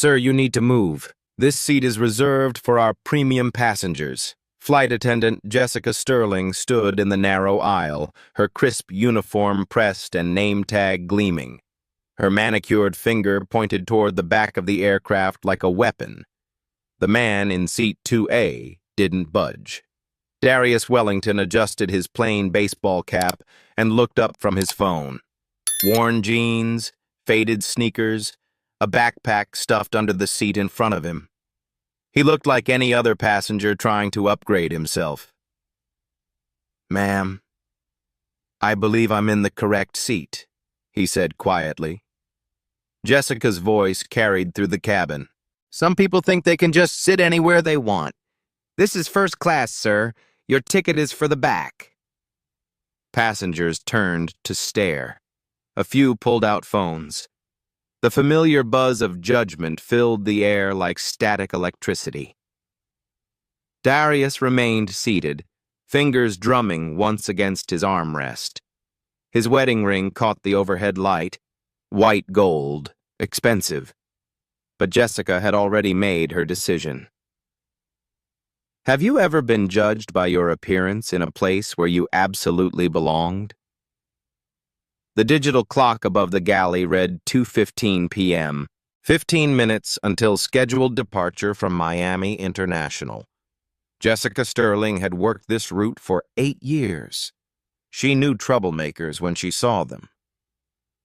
Sir, you need to move. This seat is reserved for our premium passengers. Flight attendant Jessica Sterling stood in the narrow aisle, her crisp uniform pressed and name tag gleaming. Her manicured finger pointed toward the back of the aircraft like a weapon. The man in seat 2A didn't budge. Darius Wellington adjusted his plain baseball cap and looked up from his phone. Worn jeans, faded sneakers, a backpack stuffed under the seat in front of him. He looked like any other passenger trying to upgrade himself. "Ma'am, I believe I'm in the correct seat," he said quietly. Jessica's voice carried through the cabin. "Some people think they can just sit anywhere they want. This is first class, sir. Your ticket is for the back." Passengers turned to stare. A few pulled out phones. The familiar buzz of judgment filled the air like static electricity. Darius remained seated, fingers drumming once against his armrest. His wedding ring caught the overhead light, white gold, expensive. But Jessica had already made her decision. Have you ever been judged by your appearance in a place where you absolutely belonged? The digital clock above the galley read 2:15 p.m., 15 minutes until scheduled departure from Miami International. Jessica Sterling had worked this route for 8 years. She knew troublemakers when she saw them.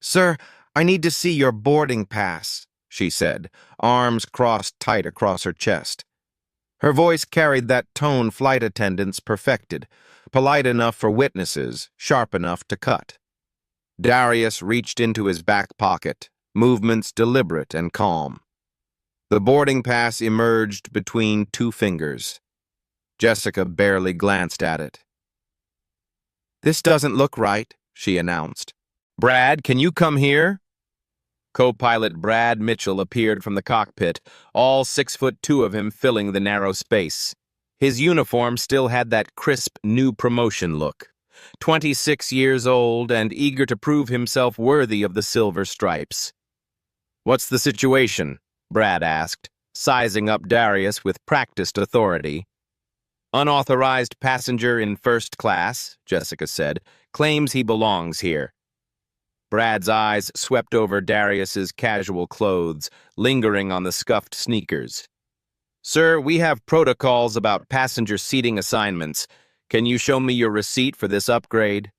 "Sir, I need to see your boarding pass," she said, arms crossed tight across her chest. Her voice carried that tone flight attendants perfected, polite enough for witnesses, sharp enough to cut. Darius reached into his back pocket, movements deliberate and calm. The boarding pass emerged between two fingers. Jessica barely glanced at it. "This doesn't look right," she announced. "Brad, can you come here?" Co-pilot Brad Mitchell appeared from the cockpit, all 6'2" of him filling the narrow space. His uniform still had that crisp new promotion look. 26 years old and eager to prove himself worthy of the silver stripes. "What's the situation?" Brad asked, sizing up Darius with practiced authority. "Unauthorized passenger in first class," Jessica said, "claims he belongs here." Brad's eyes swept over Darius's casual clothes, lingering on the scuffed sneakers. "Sir, we have protocols about passenger seating assignments. Can you show me your receipt for this upgrade?"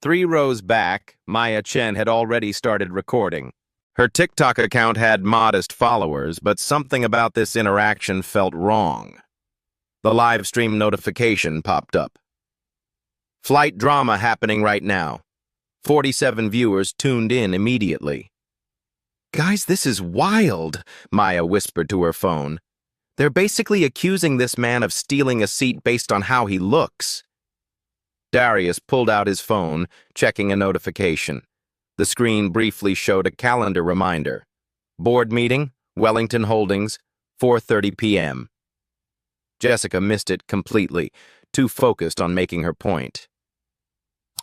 3 rows back, Maya Chen had already started recording. Her TikTok account had modest followers, but something about this interaction felt wrong. The live stream notification popped up. "Flight drama happening right now. 47 viewers tuned in immediately." "Guys, this is wild," Maya whispered to her phone. "They're basically accusing this man of stealing a seat based on how he looks." Darius pulled out his phone, checking a notification. The screen briefly showed a calendar reminder. Board meeting, Wellington Holdings, 4:30 p.m. Jessica missed it completely, too focused on making her point.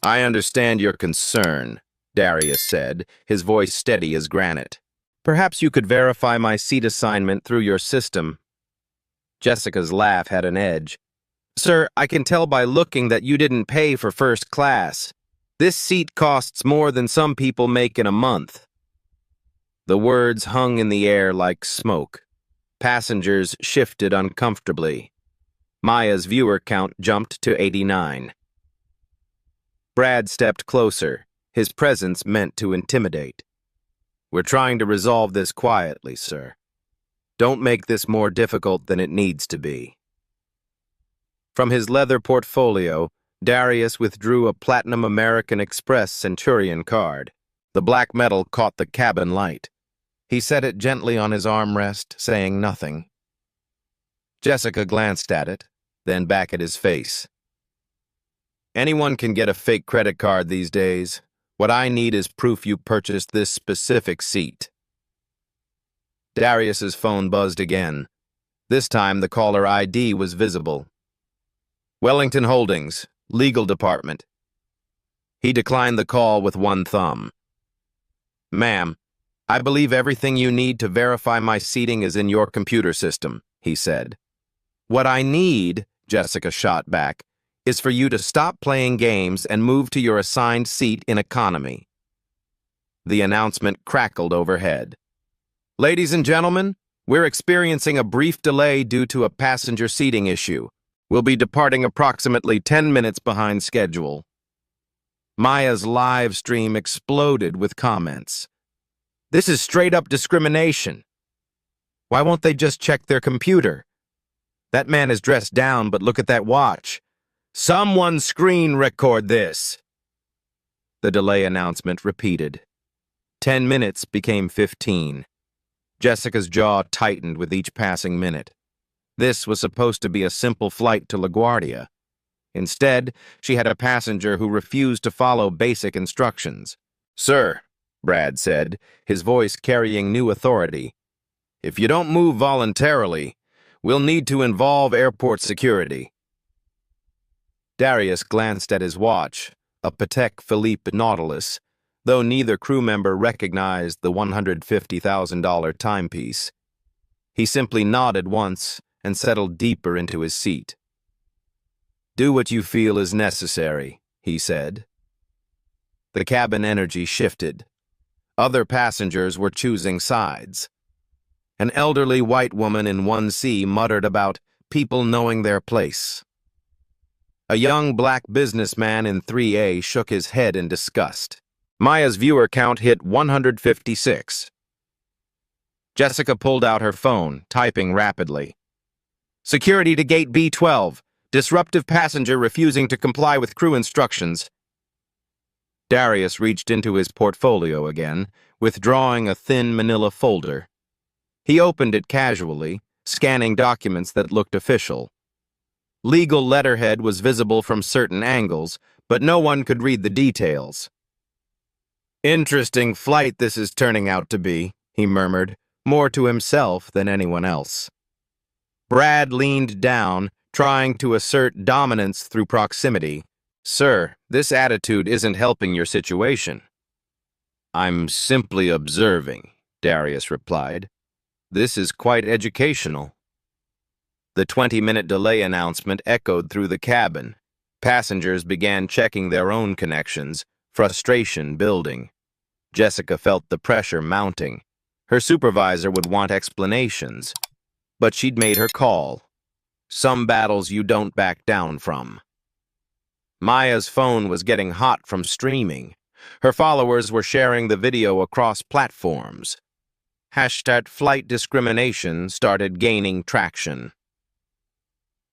"I understand your concern," Darius said, his voice steady as granite. "Perhaps you could verify my seat assignment through your system." Jessica's laugh had an edge. "Sir, I can tell by looking that you didn't pay for first class. This seat costs more than some people make in a month." The words hung in the air like smoke. Passengers shifted uncomfortably. Maya's viewer count jumped to 89. Brad stepped closer, his presence meant to intimidate. "We're trying to resolve this quietly, sir. Don't make this more difficult than it needs to be." From his leather portfolio, Darius withdrew a Platinum American Express Centurion card. The black metal caught the cabin light. He set it gently on his armrest, saying nothing. Jessica glanced at it, then back at his face. "Anyone can get a fake credit card these days. What I need is proof you purchased this specific seat." Darius's phone buzzed again. This time the caller ID was visible. "Wellington Holdings, Legal Department." He declined the call with one thumb. "Ma'am, I believe everything you need to verify my seating is in your computer system, he said. What I need, Jessica shot back, is for you to stop playing games and move to your assigned seat in economy. The announcement crackled overhead. Ladies and gentlemen, we're experiencing a brief delay due to a passenger seating issue. We'll be departing approximately 10 minutes behind schedule. Maya's live stream exploded with comments. This is straight-up discrimination. Why won't they just check their computer? That man is dressed down, but look at that watch. Someone screen record this. The delay announcement repeated. 10 minutes became 15. Jessica's jaw tightened with each passing minute. This was supposed to be a simple flight to LaGuardia. Instead, she had a passenger who refused to follow basic instructions. Sir, Brad said, his voice carrying new authority, if you don't move voluntarily, we'll need to involve airport security. Darius glanced at his watch, a Patek Philippe Nautilus, though neither crew member recognized the $150,000 timepiece. He simply nodded once and settled deeper into his seat. Do what you feel is necessary, he said. The cabin energy shifted. Other passengers were choosing sides. An elderly white woman in 1C muttered about people knowing their place. A young black businessman in 3A shook his head in disgust. Maya's viewer count hit 156. Jessica pulled out her phone, typing rapidly. Security to gate B12. Disruptive passenger refusing to comply with crew instructions. Darius reached into his portfolio again, withdrawing a thin manila folder. He opened it casually, scanning documents that looked official. Legal letterhead was visible from certain angles, but no one could read the details. Interesting flight this is turning out to be, he murmured, more to himself than anyone else. Brad leaned down, trying to assert dominance through proximity. Sir, this attitude isn't helping your situation. I'm simply observing, Darius replied. This is quite educational. The 20-minute delay announcement echoed through the cabin. Passengers began checking their own connections, frustration building. Jessica felt the pressure mounting. Her supervisor would want explanations, but she'd made her call. Some battles you don't back down from. Maya's phone was getting hot from streaming. Her followers were sharing the video across platforms. #flight discrimination started gaining traction.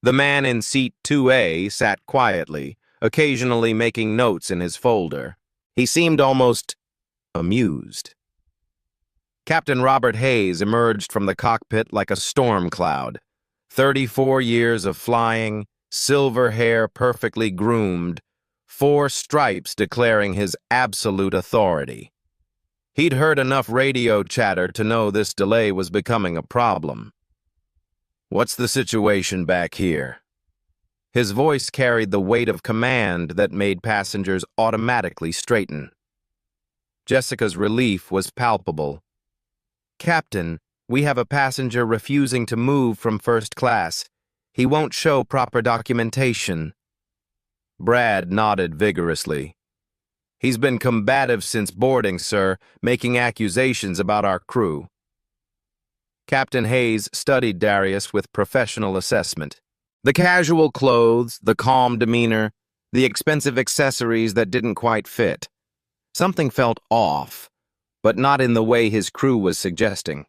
The man in seat 2A sat quietly, occasionally making notes in his folder. He seemed almost amused. Captain Robert Hayes emerged from the cockpit like a storm cloud. 34 years of flying, silver hair perfectly groomed, 4 stripes declaring his absolute authority. He'd heard enough radio chatter to know this delay was becoming a problem. What's the situation back here? His voice carried the weight of command that made passengers automatically straighten. Jessica's relief was palpable. Captain, we have a passenger refusing to move from first class. He won't show proper documentation. Brad nodded vigorously. He's been combative since boarding, sir, making accusations about our crew. Captain Hayes studied Darius with professional assessment. The casual clothes, the calm demeanor, the expensive accessories that didn't quite fit. Something felt off, but not in the way his crew was suggesting.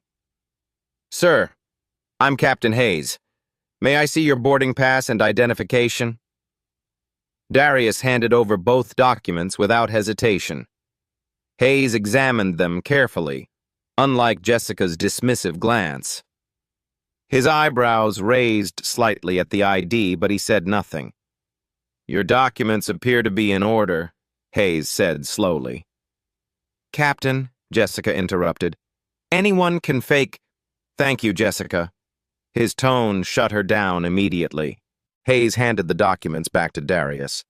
Sir, I'm Captain Hayes. May I see your boarding pass and identification? Darius handed over both documents without hesitation. Hayes examined them carefully, unlike Jessica's dismissive glance. His eyebrows raised slightly at the ID, but he said nothing. Your documents appear to be in order, Hayes said slowly. Captain, Jessica interrupted, anyone can fake... Thank you, Jessica. His tone shut her down immediately. Hayes handed the documents back to Darius.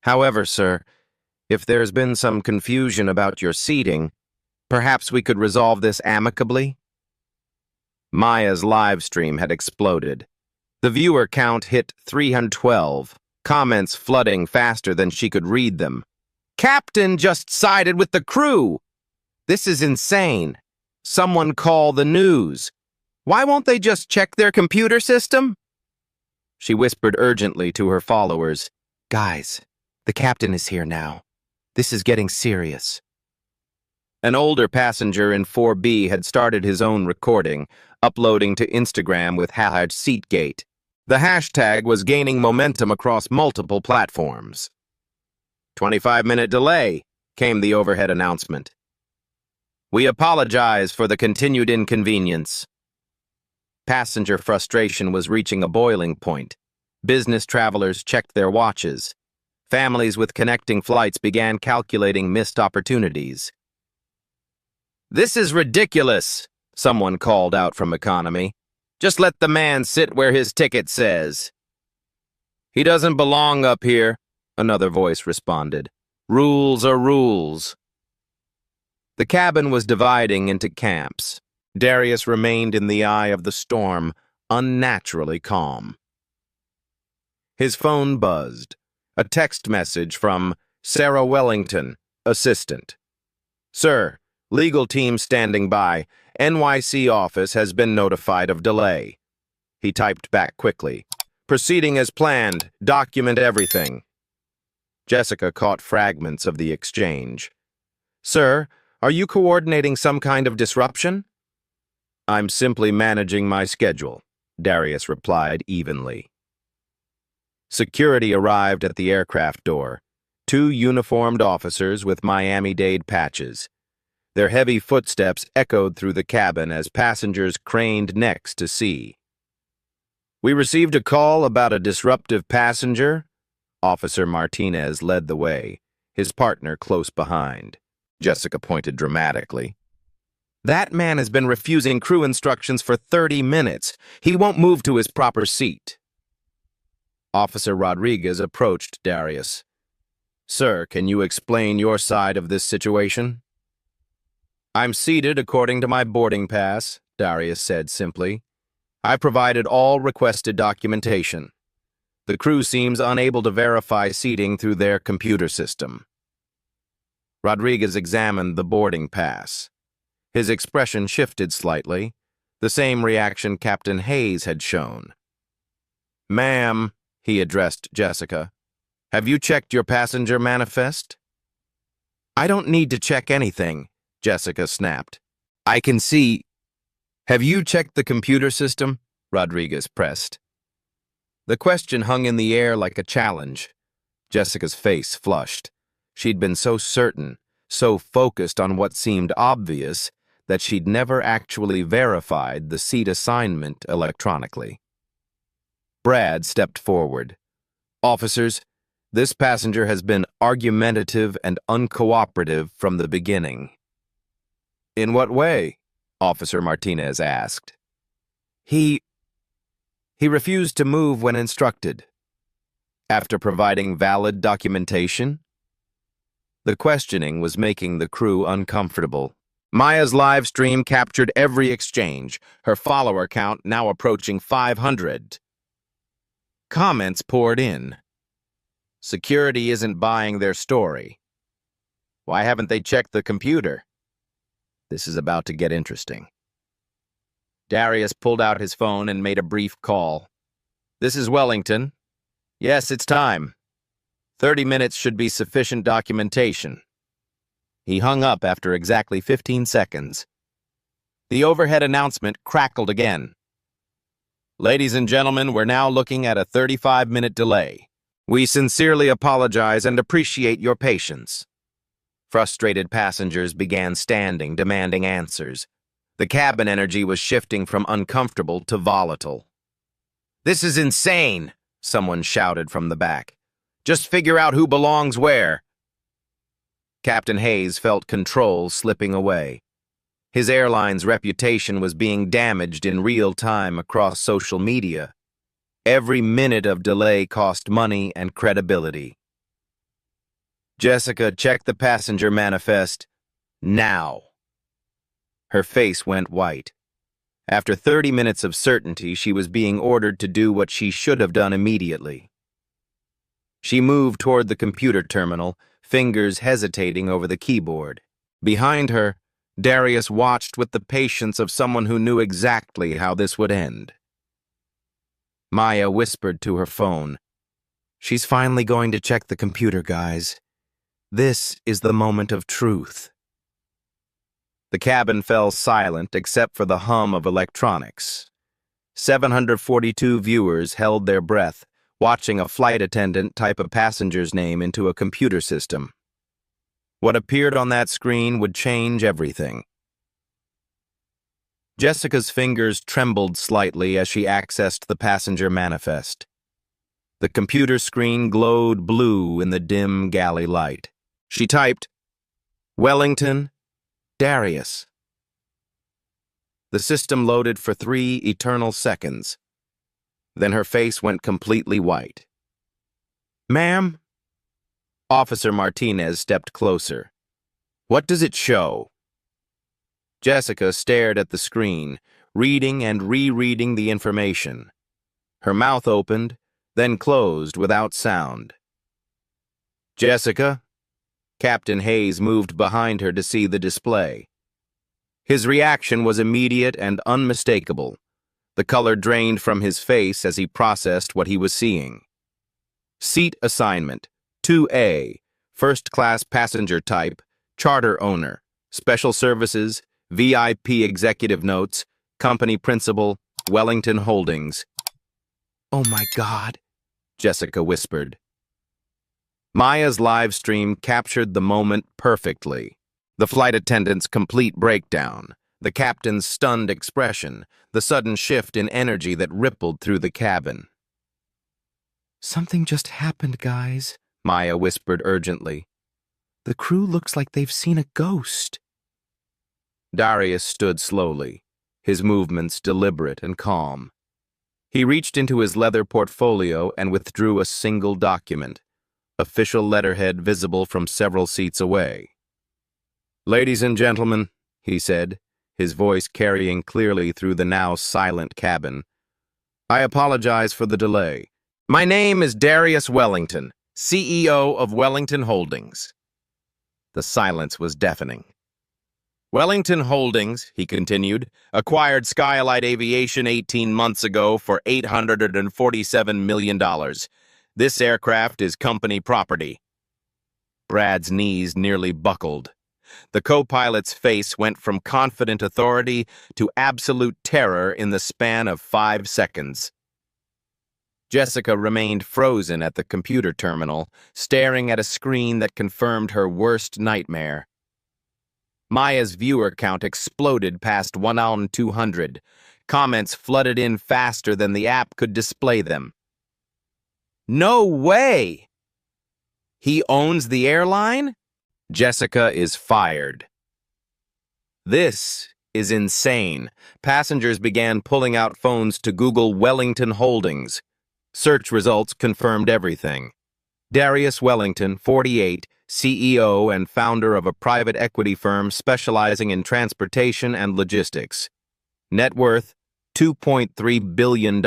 However, sir, if there's been some confusion about your seating, Perhaps we could resolve this amicably? Maya's live stream had exploded. The viewer count hit 312, comments flooding faster than she could read them. Captain just sided with the crew! This is insane. Someone call the news. Why won't they just check their computer system? She whispered urgently to her followers. Guys, the captain is here now. This is getting serious. An older passenger in 4B had started his own recording, uploading to Instagram with #Seatgate. The hashtag was gaining momentum across multiple platforms. 25-minute delay, came the overhead announcement. We apologize for the continued inconvenience. Passenger frustration was reaching a boiling point. Business travelers checked their watches. Families with connecting flights began calculating missed opportunities. This is ridiculous, someone called out from economy. Just let the man sit where his ticket says. He doesn't belong up here, another voice responded. Rules are rules. The cabin was dividing into camps. Darius remained in the eye of the storm, unnaturally calm. His phone buzzed. A text message from Sarah Wellington, assistant. Sir, legal team standing by. NYC office has been notified of delay. He typed back quickly. Proceeding as planned. Document everything. Jessica caught fragments of the exchange. Sir, are you coordinating some kind of disruption? I'm simply managing my schedule, Darius replied evenly. Security arrived at the aircraft door. 2 uniformed officers with Miami-Dade patches. Their heavy footsteps echoed through the cabin as passengers craned necks to see. We received a call about a disruptive passenger. Officer Martinez led the way, his partner close behind. Jessica pointed dramatically. That man has been refusing crew instructions for 30 minutes. He won't move to his proper seat. Officer Rodriguez approached Darius. Sir, can you explain your side of this situation? I'm seated according to my boarding pass, Darius said simply. I provided all requested documentation. The crew seems unable to verify seating through their computer system. Rodriguez examined the boarding pass. His expression shifted slightly, the same reaction Captain Hayes had shown. Ma'am, he addressed Jessica, have you checked your passenger manifest? I don't need to check anything, Jessica snapped. I can see. Have you checked the computer system? Rodriguez pressed. The question hung in the air like a challenge. Jessica's face flushed. She'd been so certain, so focused on what seemed obvious, that she'd never actually verified the seat assignment electronically. Brad stepped forward. Officers, this passenger has been argumentative and uncooperative from the beginning. In what way? Officer Martinez asked. He refused to move when instructed. After providing valid documentation? The questioning was making the crew uncomfortable. Maya's live stream captured every exchange, her follower count now approaching 500. Comments poured in. Security isn't buying their story. Why haven't they checked the computer? This is about to get interesting. Darius pulled out his phone and made a brief call. This is Wellington. Yes, it's time. 30 minutes should be sufficient documentation. He hung up after exactly 15 seconds. The overhead announcement crackled again. Ladies and gentlemen, we're now looking at a 35-minute delay. We sincerely apologize and appreciate your patience. Frustrated passengers began standing, demanding answers. The cabin energy was shifting from uncomfortable to volatile. This is insane, someone shouted from the back. Just figure out who belongs where. Captain Hayes felt control slipping away. His airline's reputation was being damaged in real time across social media. Every minute of delay cost money and credibility. Jessica, check the passenger manifest now. Her face went white. After 30 minutes of certainty, she was being ordered to do what she should have done immediately. She moved toward the computer terminal, fingers hesitating over the keyboard. Behind her, Darius watched with the patience of someone who knew exactly how this would end. Maya whispered to her phone, "She's finally going to check the computer, guys. This is the moment of truth." The cabin fell silent except for the hum of electronics. 742 viewers held their breath, watching a flight attendant type a passenger's name into a computer system. What appeared on that screen would change everything. Jessica's fingers trembled slightly as she accessed the passenger manifest. The computer screen glowed blue in the dim galley light. She typed, "Wellington, Darius." The system loaded for 3 eternal seconds. Then her face went completely white. "Ma'am?" Officer Martinez stepped closer. "What does it show?" Jessica stared at the screen, reading and rereading the information. Her mouth opened, then closed without sound. "Jessica?" Captain Hayes moved behind her to see the display. His reaction was immediate and unmistakable. The color drained from his face as he processed what he was seeing. Seat assignment, 2A, first-class passenger type, charter owner, special services, VIP executive notes, company principal, Wellington Holdings. "Oh my God," Jessica whispered. Maya's live stream captured the moment perfectly. The flight attendant's complete breakdown, the captain's stunned expression, the sudden shift in energy that rippled through the cabin. "Something just happened, guys," Maya whispered urgently. "The crew looks like they've seen a ghost." Darius stood slowly, his movements deliberate and calm. He reached into his leather portfolio and withdrew a single document, official letterhead visible from several seats away. "Ladies and gentlemen," he said, his voice carrying clearly through the now silent cabin, "I apologize for the delay. My name is Darius Wellington, CEO of Wellington Holdings." The silence was deafening. "Wellington Holdings," he continued, "acquired Skylight Aviation 18 months ago for $847 million. This aircraft is company property." Brad's knees nearly buckled. The co-pilot's face went from confident authority to absolute terror in the span of 5 seconds. Jessica remained frozen at the computer terminal, staring at a screen that confirmed her worst nightmare. Maya's viewer count exploded past 1,200. Comments flooded in faster than the app could display them. "No way! He owns the airline? Jessica is fired." "This is insane." Passengers began pulling out phones to Google Wellington Holdings. Search results confirmed everything. Darius Wellington, 48, CEO and founder of a private equity firm specializing in transportation and logistics. Net worth, $2.3 billion.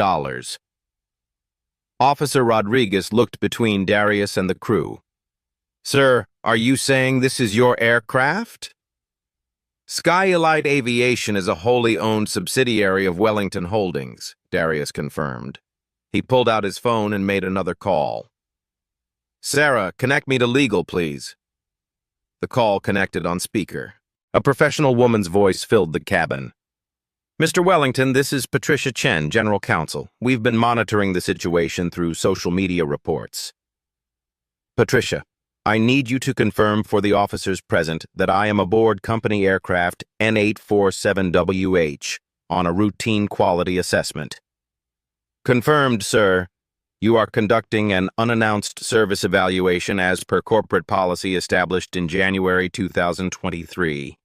Officer Rodriguez looked between Darius and the crew. "Sir, are you saying this is your aircraft?" "Skylight Aviation is a wholly owned subsidiary of Wellington Holdings," Darius confirmed. He pulled out his phone and made another call. "Sarah, connect me to legal, please." The call connected on speaker. A professional woman's voice filled the cabin. "Mr. Wellington, this is Patricia Chen, General Counsel. We've been monitoring the situation through social media reports." "Patricia, I need you to confirm for the officers present that I am aboard company aircraft N847WH on a routine quality assessment." "Confirmed, sir. You are conducting an unannounced service evaluation as per corporate policy established in January 2023.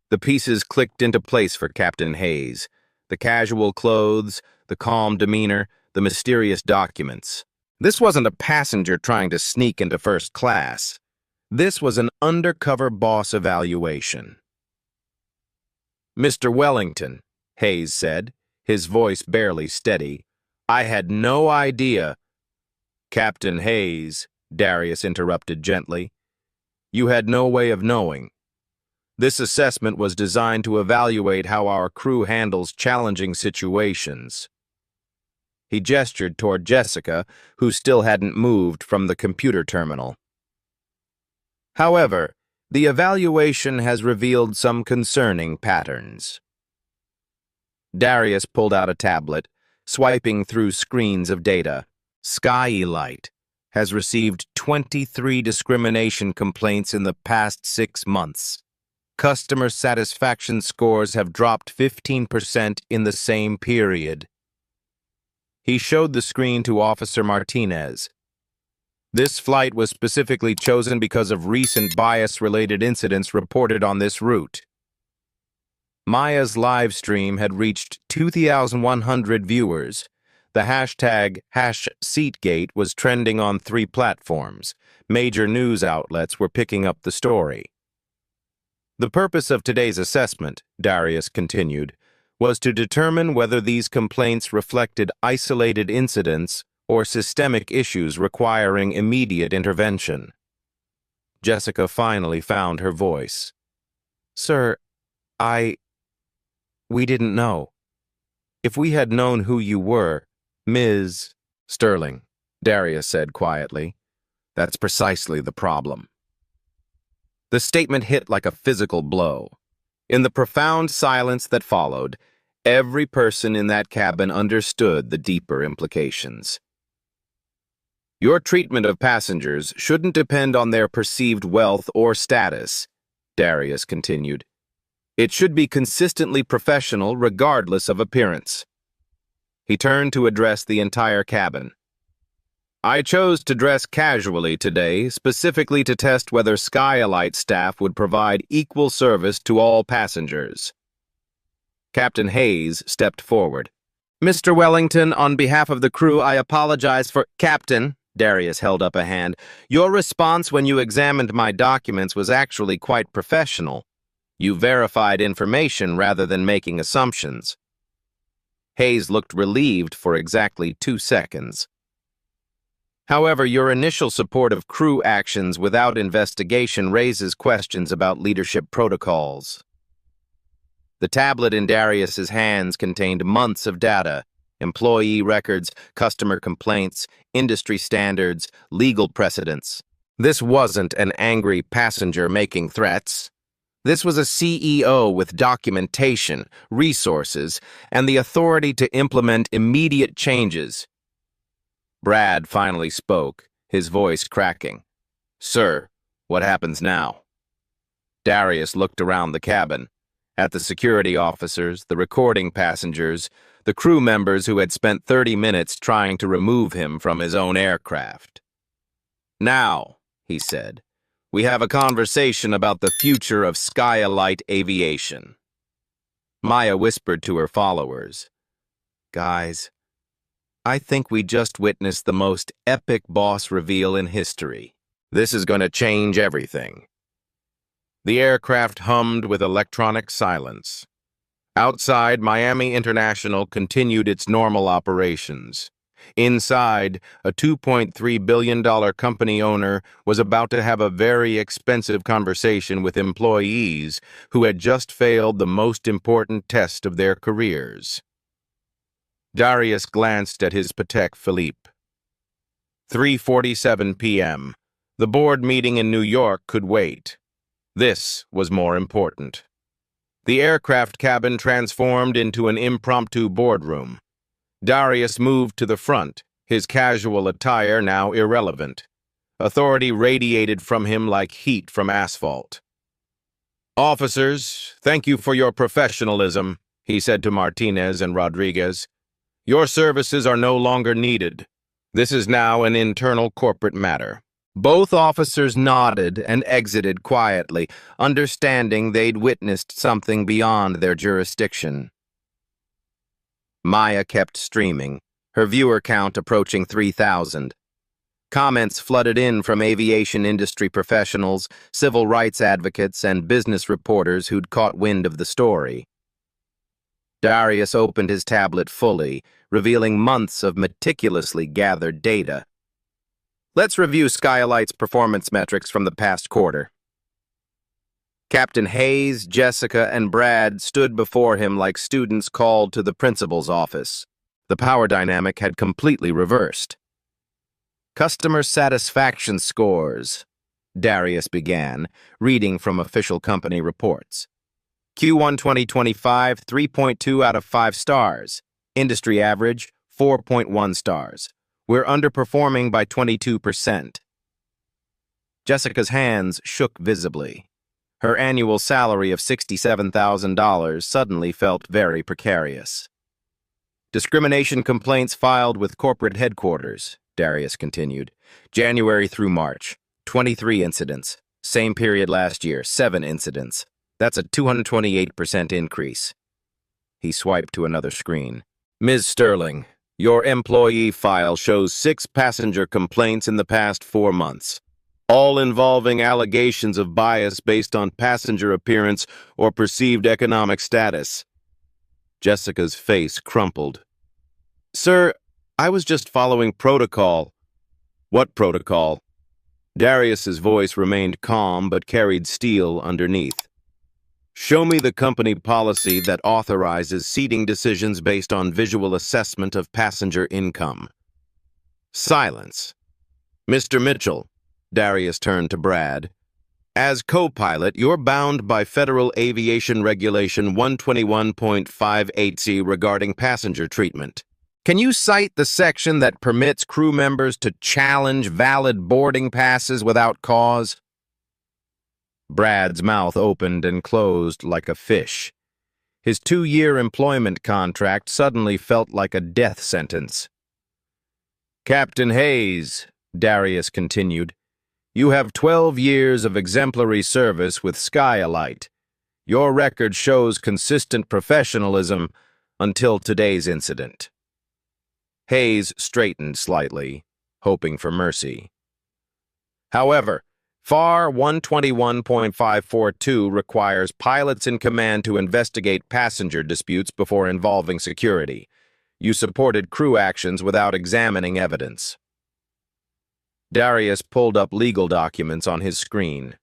The pieces clicked into place for Captain Hayes. The casual clothes, the calm demeanor, the mysterious documents. This wasn't a passenger trying to sneak into first class. This was an undercover boss evaluation. Mr. Wellington, Hayes said, his voice barely steady. I had no idea. Captain Hayes, Darius interrupted gently. You had no way of knowing. This assessment was designed to evaluate how our crew handles challenging situations. He gestured toward Jessica, who still hadn't moved from the computer terminal. However, the evaluation has revealed some concerning patterns. Darius pulled out a tablet, swiping through screens of data. Skylight has received 23 discrimination complaints in the past 6 months. Customer satisfaction scores have dropped 15% in the same period. He showed the screen to Officer Martinez. This flight was specifically chosen because of recent bias-related incidents reported on this route. Maya's live stream had reached 2,100 viewers. The hashtag #SeatGate was trending on 3 platforms. Major news outlets were picking up the story. The purpose of today's assessment, Darius continued, was to determine whether these complaints reflected isolated incidents or systemic issues requiring immediate intervention. Jessica finally found her voice. Sir, we didn't know. If we had known who you were, Ms. Sterling, Darius said quietly, that's precisely the problem. The statement hit like a physical blow. In the profound silence that followed, every person in that cabin understood the deeper implications. Your treatment of passengers shouldn't depend on their perceived wealth or status, Darius continued. It should be consistently professional regardless of appearance. He turned to address the entire cabin. I chose to dress casually today, specifically to test whether Skylight staff would provide equal service to all passengers. Captain Hayes stepped forward. Mr. Wellington, on behalf of the crew, I apologize for— Captain, Darius held up a hand, your response when you examined my documents was actually quite professional. You verified information rather than making assumptions. Hayes looked relieved for exactly 2 seconds. However, your initial support of crew actions without investigation raises questions about leadership protocols. The tablet in Darius's hands contained months of data, employee records, customer complaints, industry standards, legal precedents. This wasn't an angry passenger making threats. This was a CEO with documentation, resources, and the authority to implement immediate changes. Brad finally spoke, his voice cracking. Sir, what happens now? Darius looked around the cabin, at the security officers, the recording passengers, the crew members who had spent 30 minutes trying to remove him from his own aircraft. Now, he said, we have a conversation about the future of Skylight aviation. Maya whispered to her followers, Guys, I think we just witnessed the most epic boss reveal in history. This is going to change everything. The aircraft hummed with electronic silence. Outside, Miami International continued its normal operations. Inside, a $2.3 billion company owner was about to have a very expensive conversation with employees who had just failed the most important test of their careers. Darius glanced at his Patek Philippe. 3:47 p.m. The board meeting in New York could wait. This was more important. The aircraft cabin transformed into an impromptu boardroom. Darius moved to the front, his casual attire now irrelevant. Authority radiated from him like heat from asphalt. Officers, thank you for your professionalism, he said to Martinez and Rodriguez. Your services are no longer needed. This is now an internal corporate matter. Both officers nodded and exited quietly, understanding they'd witnessed something beyond their jurisdiction. Maya kept streaming, her viewer count approaching 3,000. Comments flooded in from aviation industry professionals, civil rights advocates, and business reporters who'd caught wind of the story. Darius opened his tablet fully, revealing months of meticulously gathered data. Let's review Skylight's performance metrics from the past quarter. Captain Hayes, Jessica, and Brad stood before him like students called to the principal's office. The power dynamic had completely reversed. Customer satisfaction scores, Darius began, reading from official company reports. Q1 2025, 3.2 out of 5 stars. Industry average, 4.1 stars. We're underperforming by 22%. Jessica's hands shook visibly. Her annual salary of $67,000 suddenly felt very precarious. Discrimination complaints filed with corporate headquarters, Darius continued. January through March, 23 incidents. Same period last year, 7 incidents. That's a 228% increase. He swiped to another screen. Ms. Sterling, your employee file shows 6 passenger complaints in the past 4 months, all involving allegations of bias based on passenger appearance or perceived economic status. Jessica's face crumpled. Sir, I was just following protocol. What protocol? Darius's voice remained calm but carried steel underneath. Show me the company policy that authorizes seating decisions based on visual assessment of passenger income. Silence. Mr. Mitchell, Darius turned to Brad. As co-pilot, you're bound by Federal Aviation Regulation 121.58C regarding passenger treatment. Can you cite the section that permits crew members to challenge valid boarding passes without cause? Brad's mouth opened and closed like a fish. His 2-year employment contract suddenly felt like a death sentence. Captain Hayes, Darius continued, you have 12 years of exemplary service with Skylight. Your record shows consistent professionalism until today's incident. Hayes straightened slightly, hoping for mercy. However, FAR 121.542 requires pilots in command to investigate passenger disputes before involving security. You supported crew actions without examining evidence. Darius pulled up legal documents on his screen.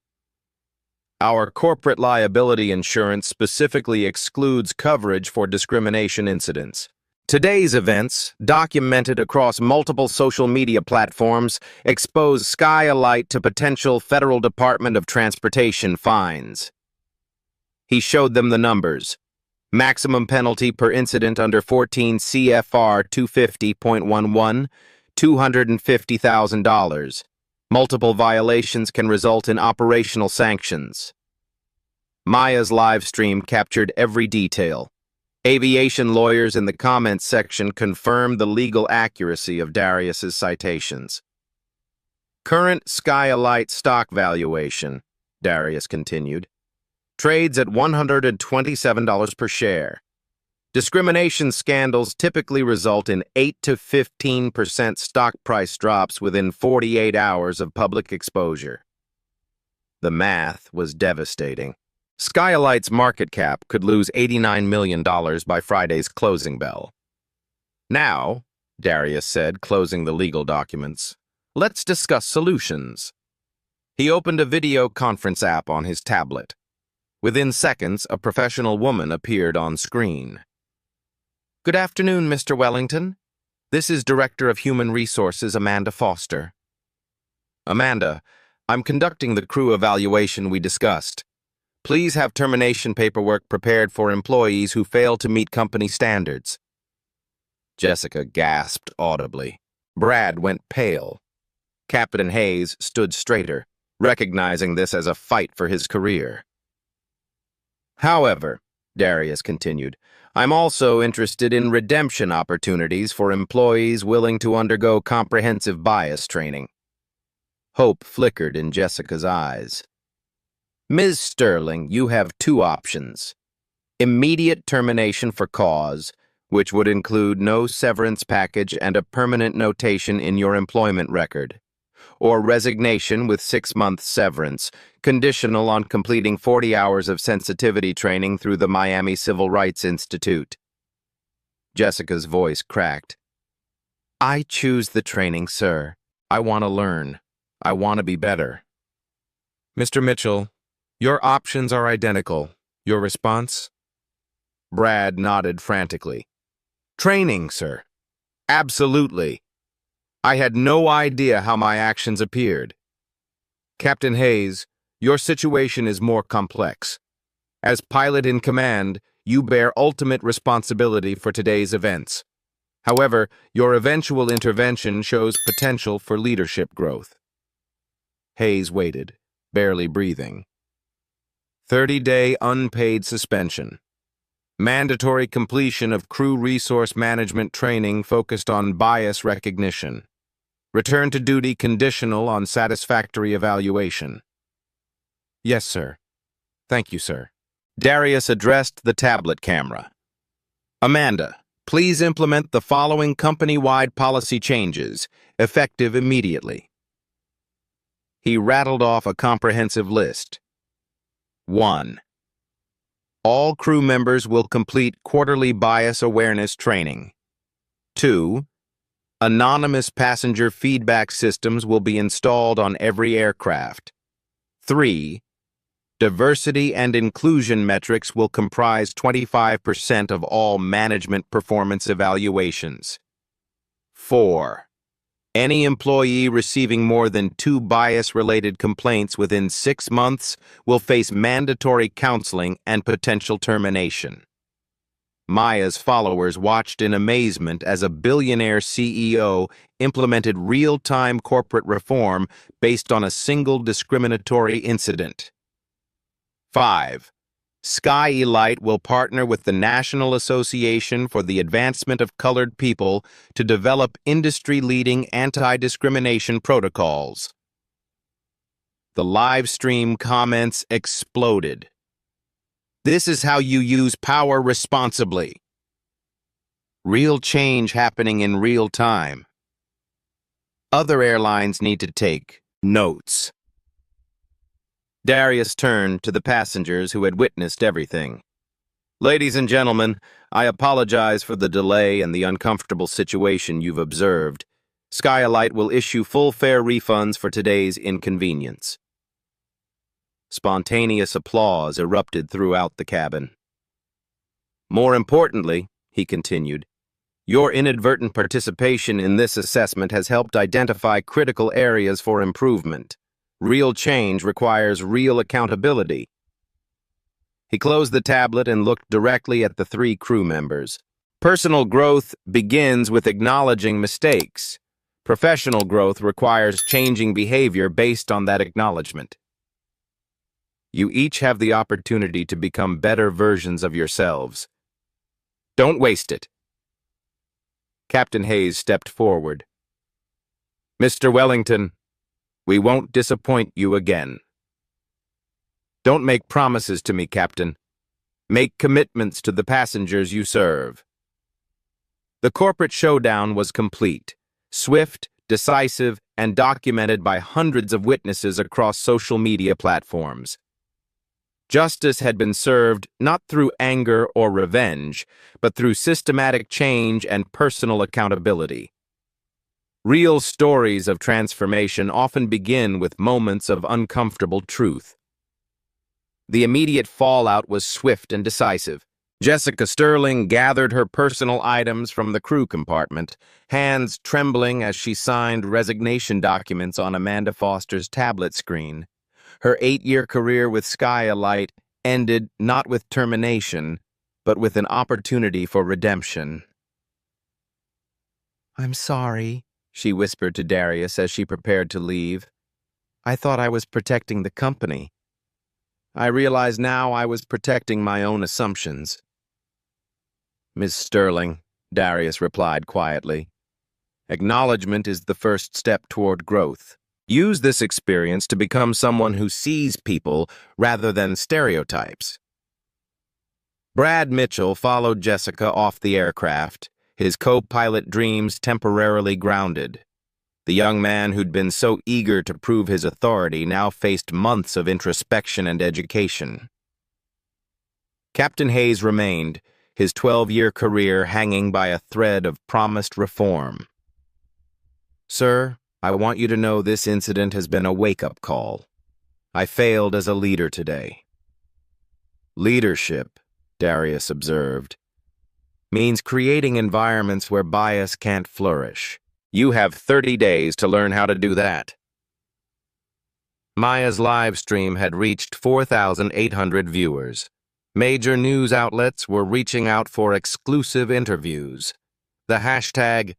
Our corporate liability insurance specifically excludes coverage for discrimination incidents. Today's events, documented across multiple social media platforms, expose Skylight to potential Federal Department of Transportation fines. He showed them the numbers. Maximum penalty per incident under 14 CFR 250.11, $250,000. Multiple violations can result in operational sanctions. Maya's live stream captured every detail. Aviation lawyers in the comments section confirmed the legal accuracy of Darius's citations. Current Skylight stock valuation, Darius continued, trades at $127 per share. Discrimination scandals typically result in 8 to 15% stock price drops within 48 hours of public exposure. The math was devastating. Skylight's market cap could lose $89 million by Friday's closing bell. Now, Darius said, closing the legal documents, let's discuss solutions. He opened a video conference app on his tablet. Within seconds, a professional woman appeared on screen. Good afternoon, Mr. Wellington. This is Director of Human Resources, Amanda Foster. Amanda, I'm conducting the crew evaluation we discussed. Please have termination paperwork prepared for employees who fail to meet company standards. Jessica gasped audibly. Brad went pale. Captain Hayes stood straighter, recognizing this as a fight for his career. However, Darius continued, I'm also interested in redemption opportunities for employees willing to undergo comprehensive bias training. Hope flickered in Jessica's eyes. Ms. Sterling, you have 2 options. Immediate termination for cause, which would include no severance package and a permanent notation in your employment record, or resignation with 6-month severance, conditional on completing 40 hours of sensitivity training through the Miami Civil Rights Institute. Jessica's voice cracked. I choose the training, sir. I want to learn. I want to be better. Mr. Mitchell, your options are identical. Your response? Brad nodded frantically. Training, sir. Absolutely. I had no idea how my actions appeared. Captain Hayes, your situation is more complex. As pilot in command, you bear ultimate responsibility for today's events. However, your eventual intervention shows potential for leadership growth. Hayes waited, barely breathing. 30-day unpaid suspension. Mandatory completion of crew resource management training focused on bias recognition. Return to duty conditional on satisfactory evaluation. Yes, sir. Thank you, sir. Darius addressed the tablet camera. Amanda, please implement the following company-wide policy changes, effective immediately. He rattled off a comprehensive list. 1. All crew members will complete quarterly bias awareness training. 2. Anonymous passenger feedback systems will be installed on every aircraft. 3. Diversity and inclusion metrics will comprise 25% of all management performance evaluations. 4. Any employee receiving more than 2 bias-related complaints within 6 months will face mandatory counseling and potential termination. Maya's followers watched in amazement as a billionaire CEO implemented real-time corporate reform based on a single discriminatory incident. 5. SkyElite will partner with the National Association for the Advancement of Colored People to develop industry-leading anti-discrimination protocols. The live stream comments exploded. This is how you use power responsibly. Real change happening in real time. Other airlines need to take notes. Darius turned to the passengers who had witnessed everything. Ladies and gentlemen, I apologize for the delay and the uncomfortable situation you've observed. SkyElite will issue full fare refunds for today's inconvenience. Spontaneous applause erupted throughout the cabin. More importantly, he continued, your inadvertent participation in this assessment has helped identify critical areas for improvement. Real change requires real accountability. He closed the tablet and looked directly at the 3 crew members. Personal growth begins with acknowledging mistakes. Professional growth requires changing behavior based on that acknowledgement. You each have the opportunity to become better versions of yourselves. Don't waste it. Captain Hayes stepped forward. Mr. Wellington, we won't disappoint you again. Don't make promises to me, Captain. Make commitments to the passengers you serve. The corporate showdown was complete, swift, decisive, and documented by hundreds of witnesses across social media platforms. Justice had been served not through anger or revenge, but through systematic change and personal accountability. Real stories of transformation often begin with moments of uncomfortable truth. The immediate fallout was swift and decisive. Jessica Sterling gathered her personal items from the crew compartment, hands trembling as she signed resignation documents on Amanda Foster's tablet screen. Her 8-year career with SkyElite ended not with termination, but with an opportunity for redemption. I'm sorry, she whispered to Darius as she prepared to leave. I thought I was protecting the company. I realize now I was protecting my own assumptions. Miss Sterling, Darius replied quietly. Acknowledgement is the first step toward growth. Use this experience to become someone who sees people rather than stereotypes. Brad Mitchell followed Jessica off the aircraft, his co-pilot dreams temporarily grounded. The young man who'd been so eager to prove his authority now faced months of introspection and education. Captain Hayes remained, his 12-year career hanging by a thread of promised reform. "Sir, I want you to know this incident has been a wake-up call. I failed as a leader today." "Leadership," Darius observed, "means creating environments where bias can't flourish. You have 30 days to learn how to do that." Maya's live stream had reached 4,800 viewers. Major news outlets were reaching out for exclusive interviews. The hashtag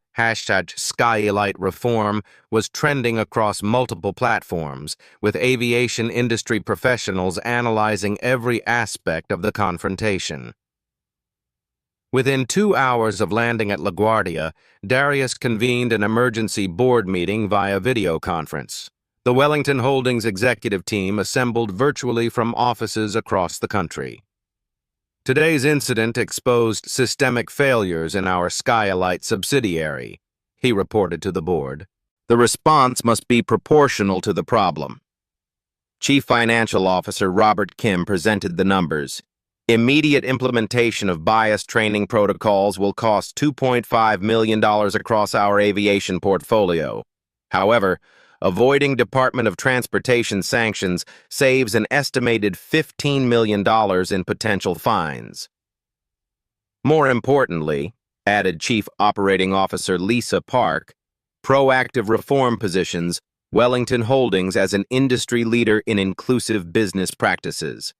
Skylight Reform was trending across multiple platforms, with aviation industry professionals analyzing every aspect of the confrontation. Within 2 hours of landing at LaGuardia, Darius convened an emergency board meeting via video conference. The Wellington Holdings executive team assembled virtually from offices across the country. "Today's incident exposed systemic failures in our Skylight subsidiary," he reported to the board. "The response must be proportional to the problem." Chief Financial Officer Robert Kim presented the numbers. "Immediate implementation of bias training protocols will cost $2.5 million across our aviation portfolio. However, avoiding Department of Transportation sanctions saves an estimated $15 million in potential fines." More importantly, added Chief Operating Officer Lisa Park, proactive reform positions Wellington Holdings as an industry leader in inclusive business practices.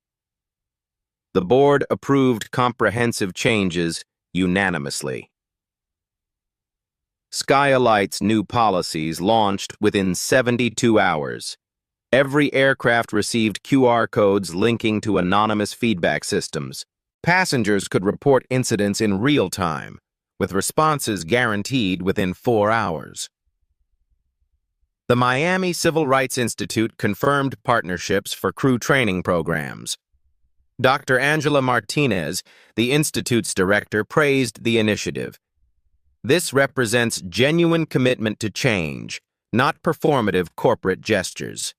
The board approved comprehensive changes unanimously. Skylight's new policies launched within 72 hours. Every aircraft received QR codes linking to anonymous feedback systems. Passengers could report incidents in real time, with responses guaranteed within 4 hours. The Miami Civil Rights Institute confirmed partnerships for crew training programs. Dr. Angela Martinez, the Institute's director, praised the initiative. "This represents genuine commitment to change, not performative corporate gestures."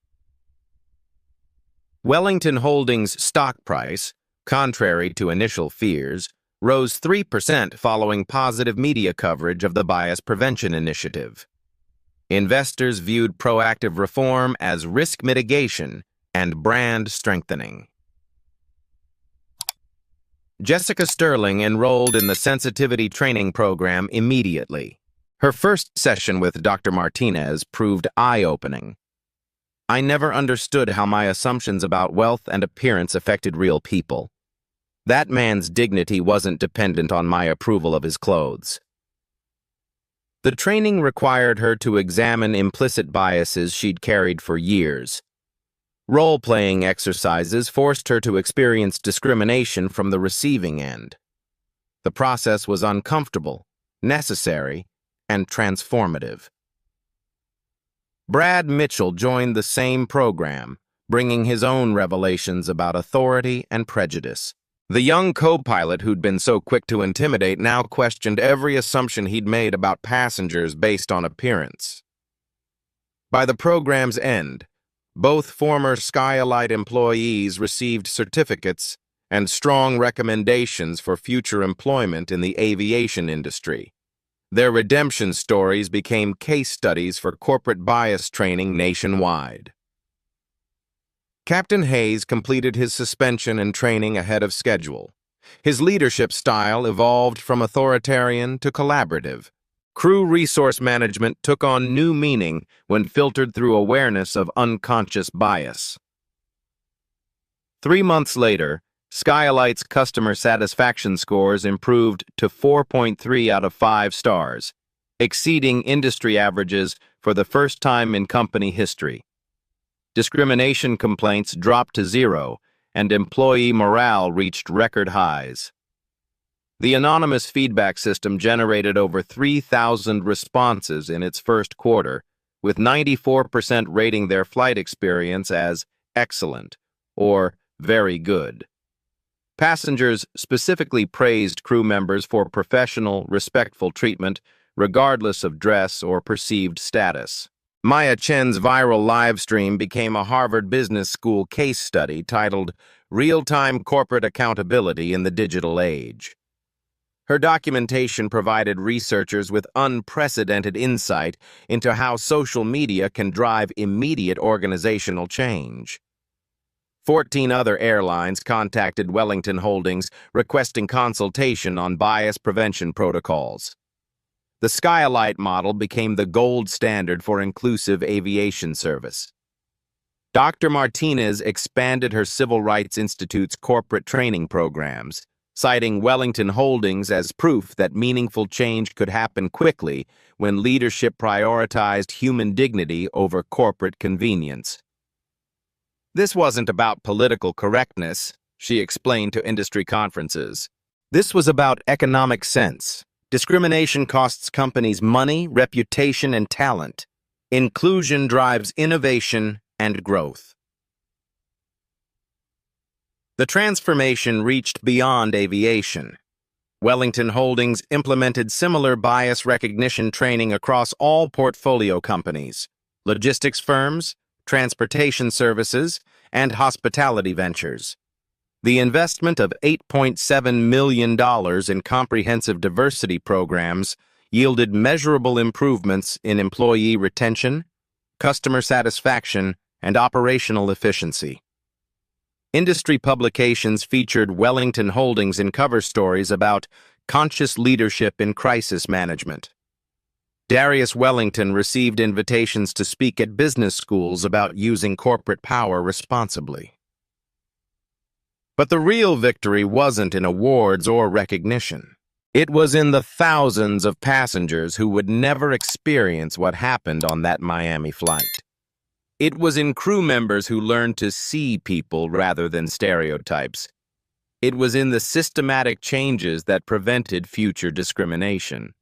Wellington Holdings' stock price, contrary to initial fears, rose 3% following positive media coverage of the bias prevention initiative. Investors viewed proactive reform as risk mitigation and brand strengthening. Jessica Sterling enrolled in the sensitivity training program immediately. Her first session with Dr. Martinez proved eye-opening. "I never understood how my assumptions about wealth and appearance affected real people. That man's dignity wasn't dependent on my approval of his clothes." The training required her to examine implicit biases she'd carried for years. Role-playing exercises forced her to experience discrimination from the receiving end. The process was uncomfortable, necessary, and transformative. Brad Mitchell joined the same program, bringing his own revelations about authority and prejudice. The young co-pilot who'd been so quick to intimidate now questioned every assumption he'd made about passengers based on appearance. By the program's end, both former Skylight employees received certificates and strong recommendations for future employment in the aviation industry. Their redemption stories became case studies for corporate bias training nationwide. Captain Hayes completed his suspension and training ahead of schedule. His leadership style evolved from authoritarian to collaborative. Crew resource management took on new meaning when filtered through awareness of unconscious bias. 3 months later, Skylight's customer satisfaction scores improved to 4.3 out of 5 stars, exceeding industry averages for the first time in company history. Discrimination complaints dropped to 0, and employee morale reached record highs. The anonymous feedback system generated over 3,000 responses in its first quarter, with 94% rating their flight experience as excellent or very good. Passengers specifically praised crew members for professional, respectful treatment, regardless of dress or perceived status. Maya Chen's viral live stream became a Harvard Business School case study titled "Real-Time Corporate Accountability in the Digital Age." Her documentation provided researchers with unprecedented insight into how social media can drive immediate organizational change. 14 other airlines contacted Wellington Holdings requesting consultation on bias prevention protocols. The Skylight model became the gold standard for inclusive aviation service. Dr. Martinez expanded her Civil Rights Institute's corporate training programs, citing Wellington Holdings as proof that meaningful change could happen quickly when leadership prioritized human dignity over corporate convenience. This wasn't about political correctness, she explained to industry conferences. This was about economic sense. Discrimination costs companies money, reputation, and talent. Inclusion drives innovation and growth. The transformation reached beyond aviation. Wellington Holdings implemented similar bias recognition training across all portfolio companies, logistics firms, transportation services, and hospitality ventures. The investment of $8.7 million in comprehensive diversity programs yielded measurable improvements in employee retention, customer satisfaction, and operational efficiency. Industry publications featured Wellington Holdings in cover stories about conscious leadership in crisis management. Darius Wellington received invitations to speak at business schools about using corporate power responsibly. But the real victory wasn't in awards or recognition. It was in the thousands of passengers who would never experience what happened on that Miami flight. It was in crew members who learned to see people rather than stereotypes. It was in the systematic changes that prevented future discrimination.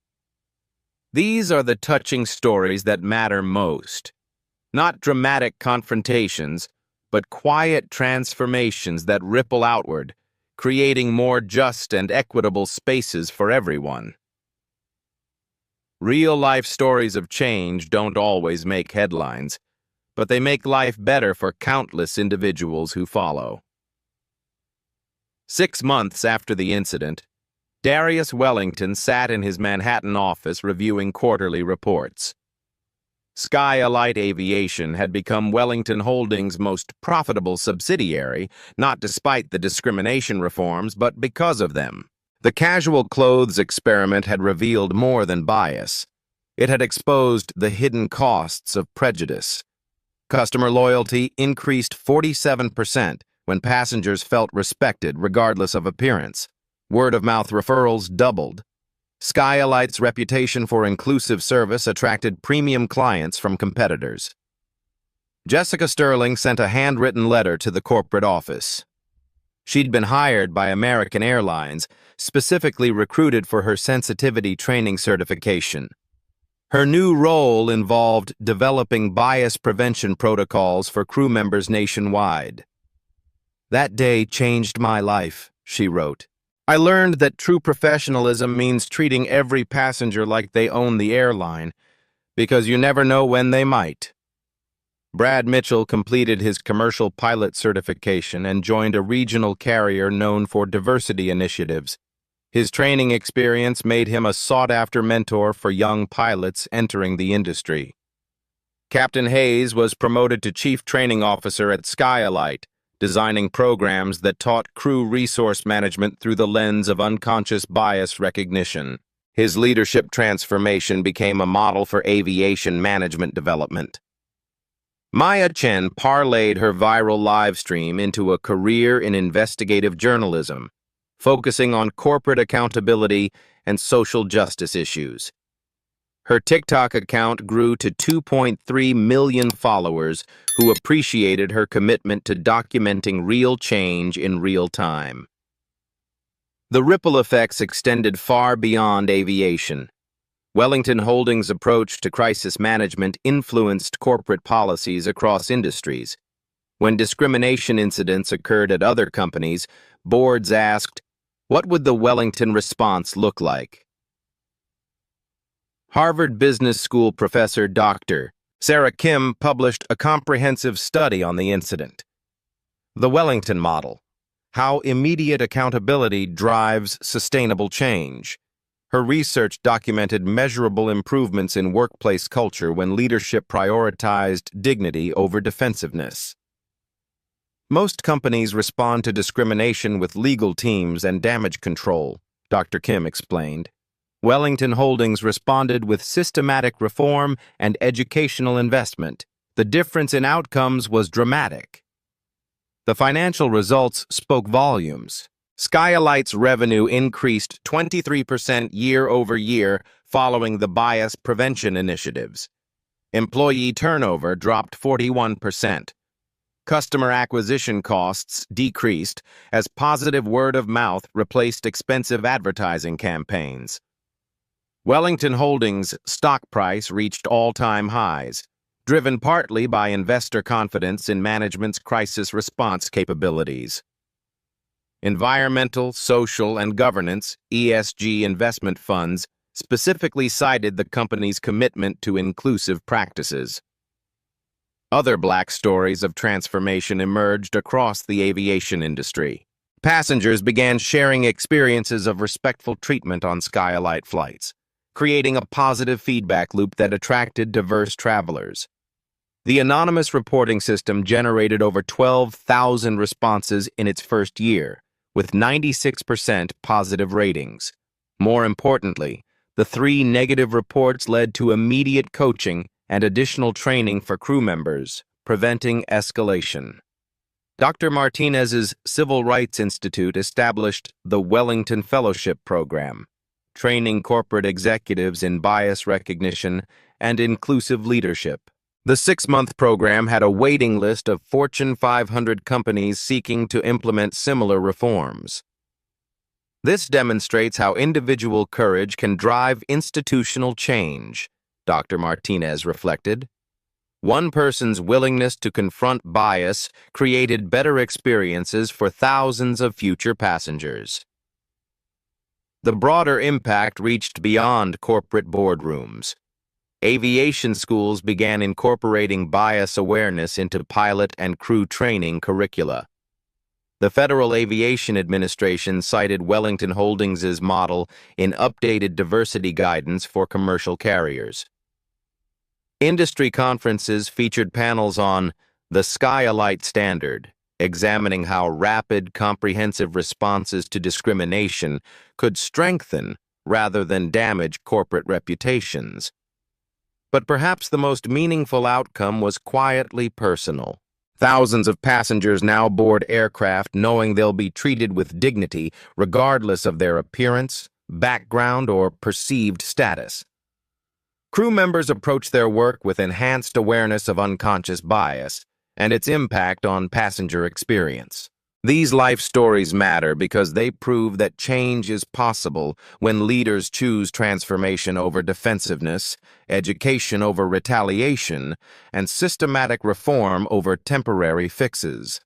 These are the touching stories that matter most. Not dramatic confrontations, but quiet transformations that ripple outward, creating more just and equitable spaces for everyone. Real-life stories of change don't always make headlines, but they make life better for countless individuals who follow. 6 months after the incident, Darius Wellington sat in his Manhattan office reviewing quarterly reports. Skylight Aviation had become Wellington Holdings' most profitable subsidiary, not despite the discrimination reforms, but because of them. The casual clothes experiment had revealed more than bias. It had exposed the hidden costs of prejudice. Customer loyalty increased 47% when passengers felt respected regardless of appearance. Word-of-mouth referrals doubled. Skylight's reputation for inclusive service attracted premium clients from competitors. Jessica Sterling sent a handwritten letter to the corporate office. She'd been hired by American Airlines, specifically recruited for her sensitivity training certification. Her new role involved developing bias prevention protocols for crew members nationwide. "That day changed my life," she wrote. "I learned that true professionalism means treating every passenger like they own the airline, because you never know when they might." Brad Mitchell completed his commercial pilot certification and joined a regional carrier known for diversity initiatives. His training experience made him a sought-after mentor for young pilots entering the industry. Captain Hayes was promoted to Chief Training Officer at Skylight, designing programs that taught crew resource management through the lens of unconscious bias recognition. His leadership transformation became a model for aviation management development. Maya Chen parlayed her viral live stream into a career in investigative journalism, focusing on corporate accountability and social justice issues. Her TikTok account grew to 2.3 million followers who appreciated her commitment to documenting real change in real time. The ripple effects extended far beyond aviation. Wellington Holdings' approach to crisis management influenced corporate policies across industries. When discrimination incidents occurred at other companies, boards asked, what would the Wellington response look like? Harvard Business School professor Dr. Sarah Kim published a comprehensive study on the incident. The Wellington Model: How immediate accountability drives sustainable change. Her research documented measurable improvements in workplace culture when leadership prioritized dignity over defensiveness. Most companies respond to discrimination with legal teams and damage control, Dr. Kim explained. Wellington Holdings responded with systematic reform and educational investment. The difference in outcomes was dramatic. The financial results spoke volumes. Skylight's revenue increased 23% year-over-year following the bias prevention initiatives. Employee turnover dropped 41%. Customer acquisition costs decreased as positive word of mouth replaced expensive advertising campaigns. Wellington Holdings' stock price reached all-time highs, driven partly by investor confidence in management's crisis response capabilities. Environmental, social, and governance (ESG) investment funds specifically cited the company's commitment to inclusive practices. Other black stories of transformation emerged across the aviation industry. Passengers began sharing experiences of respectful treatment on Skylight flights, creating a positive feedback loop that attracted diverse travelers. The anonymous reporting system generated over 12,000 responses in its first year, with 96% positive ratings. More importantly, the 3 negative reports led to immediate coaching and additional training for crew members, preventing escalation. Dr. Martinez's Civil Rights Institute established the Wellington Fellowship Program, training corporate executives in bias recognition and inclusive leadership. The 6-month program had a waiting list of Fortune 500 companies seeking to implement similar reforms. This demonstrates how individual courage can drive institutional change, Dr. Martinez reflected. One person's willingness to confront bias created better experiences for thousands of future passengers. The broader impact reached beyond corporate boardrooms. Aviation schools began incorporating bias awareness into pilot and crew training curricula. The Federal Aviation Administration cited Wellington Holdings' model in updated diversity guidance for commercial carriers. Industry conferences featured panels on the Skylight Standard, examining how rapid, comprehensive responses to discrimination could strengthen rather than damage corporate reputations. But perhaps the most meaningful outcome was quietly personal. Thousands of passengers now board aircraft knowing they'll be treated with dignity regardless of their appearance, background, or perceived status. Crew members approach their work with enhanced awareness of unconscious bias and its impact on passenger experience. These life stories matter because they prove that change is possible when leaders choose transformation over defensiveness, education over retaliation, and systematic reform over temporary fixes.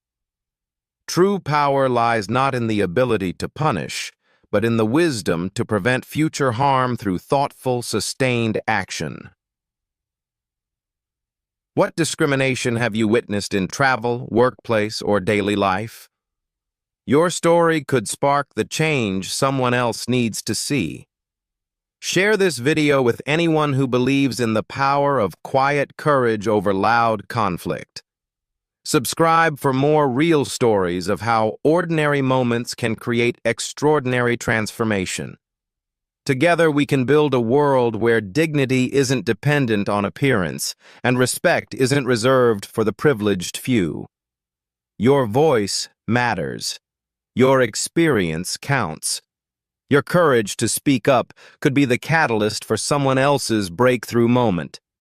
True power lies not in the ability to punish, but in the wisdom to prevent future harm through thoughtful, sustained action. What discrimination have you witnessed in travel, workplace, or daily life? Your story could spark the change someone else needs to see. Share this video with anyone who believes in the power of quiet courage over loud conflict. Subscribe for more real stories of how ordinary moments can create extraordinary transformation. Together we can build a world where dignity isn't dependent on appearance and respect isn't reserved for the privileged few. Your voice matters. Your experience counts. Your courage to speak up could be the catalyst for someone else's breakthrough moment.